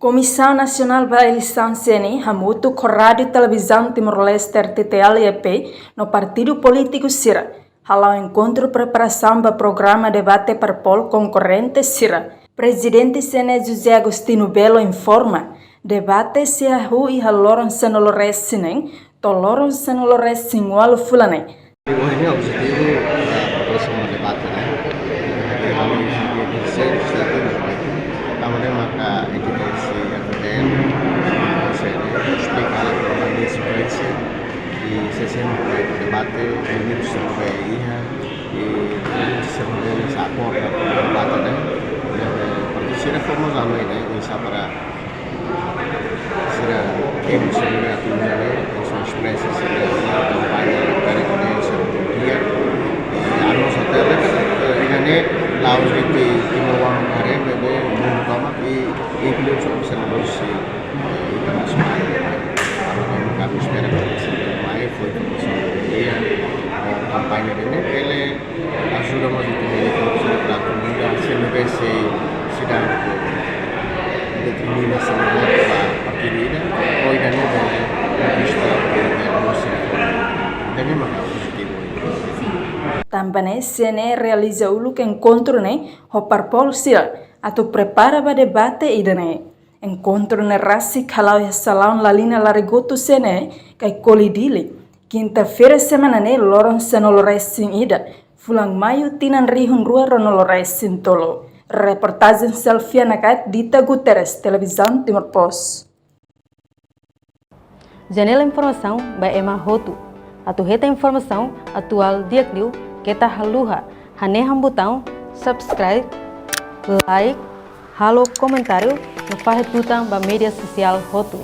Comissão Nacional para a Eleição CNI hamutu com Rádio e Televisão Timor-Leste RTTL-EP no Partido Político Sira. Halau encontro preparação para programa debate para pol concorrente Sira. Presidente CNI José Agostinho Belo informa, debate se ahu e haloron senolores sinen, toloron senolores singualo fulane. Ini objetivo da próxima debate, né? Kami dia 26 kemudian maka edukasi APTN saya explicar a sequência e sessão de debate ini sampai iya e sampai sapor debate né? Participa formos a noi, né? Isso para será que seria a tua são expressas da campanha para conhecer o dia a nossa terra ini laos di Timawang hari bebe pertama include observadores internasional kami espera mai foi dia kampanye ini ele ajuda mais o time para comunidade se não vai se sidang determina se não vai partida ou ainda não vai vista da nossa também mais positivo. Também CNE realiza o encontro o parpol sila atau prepara para debate idane. Encontro na rasi kalau ya salão la linha larigoto CNE kai kolidili. Quinta-feira semana loron senoloresin ida. Fulang maio tinan rihun rua ronoloresin tolo. Reportagem selfie nakat Dita Guterres, Televisão Timor Post. Janela informação by Emma Hotu. Atu reta informação atual diakliu kita haluha haneham botão subscribe, like, halo comentário no faz botão ba mídia social Hotu.